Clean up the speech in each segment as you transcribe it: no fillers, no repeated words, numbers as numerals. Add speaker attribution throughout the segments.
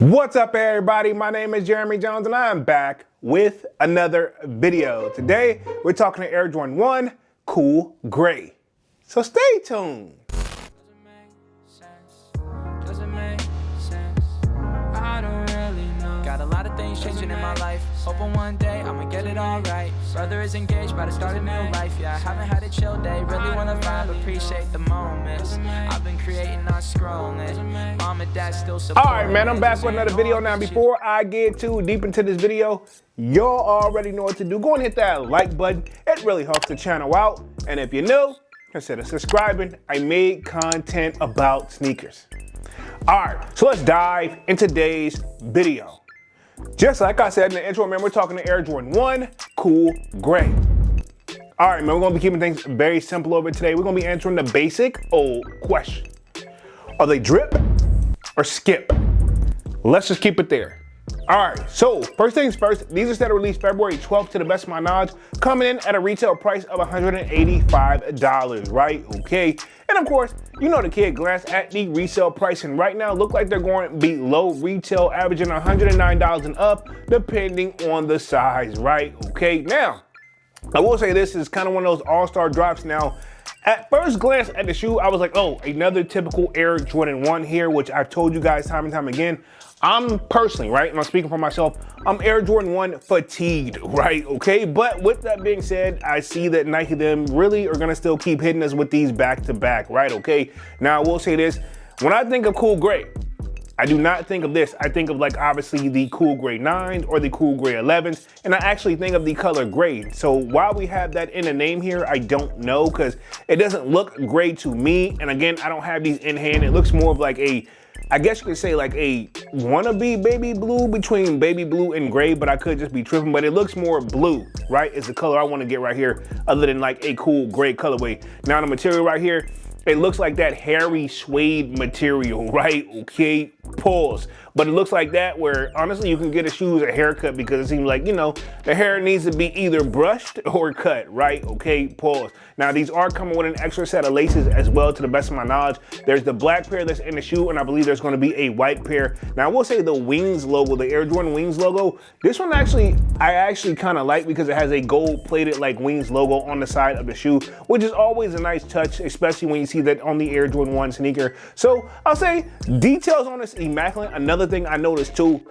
Speaker 1: What's up, everybody? My name is Jeremy Jones and I'm back with another video. Today we're talking to Air Jordan 1 Cool Gray. So stay tuned.
Speaker 2: Doesn't make sense. I don't really know. Got a lot of things changing in my life. Hoping one day I'ma get it all right. Brother is engaged, about to start a new life. Yeah, I haven't had a chill day. Really wanna vibe, appreciate the moments. I've been creating, not scrolling. Mom and dad still support.
Speaker 1: All right, man, I'm back with another video. Now, before I get too deep into this video, y'all already know what to do. Go and hit that like button. It really helps the channel out. And if you're new, consider subscribing. I made content about sneakers. All right, so let's dive into today's video. Just like I said in the intro, man, we're talking to Air Jordan 1 Cool Gray. All right, man, we're gonna be keeping things very simple over today. We're gonna be answering the basic old question. Are they drip or skip? Let's just keep it there. All right, so first things first, these are set to release February 12th to the best of my knowledge, coming in at a retail price of $185, right? Okay, and of course, you know the kid glance at the resale price, and right now look like they're going to be low retail, averaging $109 and up, depending on the size, right? Okay, now, I will say this is kind of one of those all-star drops. Now, at first glance at the shoe, I was like, oh, another typical Air Jordan 1 here, which I've told you guys time and time again. I'm personally, right, and I'm speaking for myself, I'm Air Jordan 1 fatigued, right, okay? But with that being said, I see that Nike them really are gonna still keep hitting us with these back-to-back, right, okay? Now, I will say this, when I think of Cool Gray, I do not think of this. I think of, like, obviously the Cool Gray 9s or the Cool Gray 11s, and I actually think of the color gray. So while we have that in the name here, I don't know, because it doesn't look gray to me. And again, I don't have these in hand. It looks more of like a, I guess you could say like a wannabe baby blue between baby blue and gray, but I could just be tripping, but it looks more blue, right? Is the color I want to get right here, other than like a cool gray colorway. Now the material right here, it looks like that hairy suede material, right? Okay, pause. But it looks like that where honestly you can get a shoes a haircut because it seems like, you know, the hair needs to be either brushed or cut, right? Okay, pause. Now these are coming with an extra set of laces as well, to the best of my knowledge. There's the black pair that's in the shoe, and I believe there's going to be a white pair. Now I will say the Wings logo, the Air Jordan Wings logo, this one I actually kind of like because it has a gold plated like Wings logo on the side of the shoe, which is always a nice touch, especially when you see that on the Air Jordan 1 sneaker. So I'll say details on this immaculate. Another thing I noticed too,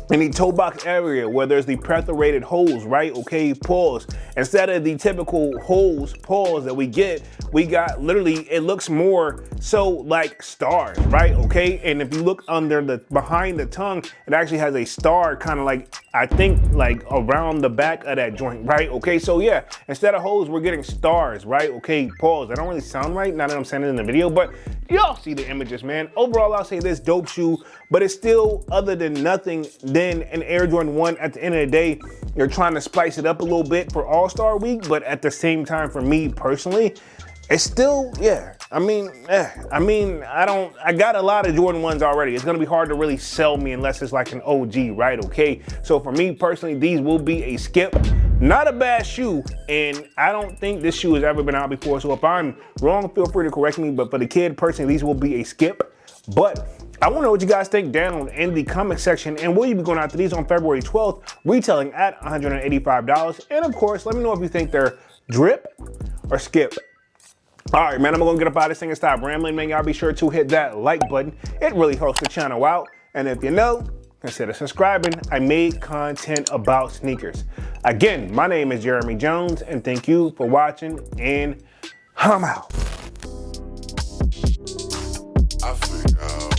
Speaker 1: in the toe box area where there's the perforated holes, right? Okay, pause. Instead of the typical holes, pause, that we get, we got literally, it looks more so like stars, right? Okay, and if you look under the, behind the tongue, it actually has a star kind of like, I think like around the back of that joint, right? Okay, so yeah, instead of holes, we're getting stars, right? Okay, pause. That don't really sound right now that I'm saying it in the video, but y'all see the images, man. Overall, I'll say this dope shoe, but it's still, other than nothing than an Air Jordan 1. At the end of the day, you're trying to spice it up a little bit for All-Star Week, but at the same time, for me personally, it's still, yeah, I got a lot of Jordan 1s already. It's gonna be hard to really sell me unless it's like an OG, right? Okay, so for me personally, these will be a skip. Not a bad shoe, and I don't think this shoe has ever been out before, so if I'm wrong, feel free to correct me, but for the kid personally, these will be a skip. But I want to know what you guys think down in the comment section, and will you be going after these on February 12th, retailing at $185? And of course, let me know if you think they're drip or skip. All right, man, I'm gonna get up out of this thing and stop rambling, man. Y'all be sure to hit that like button. It really helps the channel out. And if you know, consider subscribing. I made content about sneakers. Again, my name is Jeremy Jones, and thank you for watching, and I'm out.
Speaker 3: I think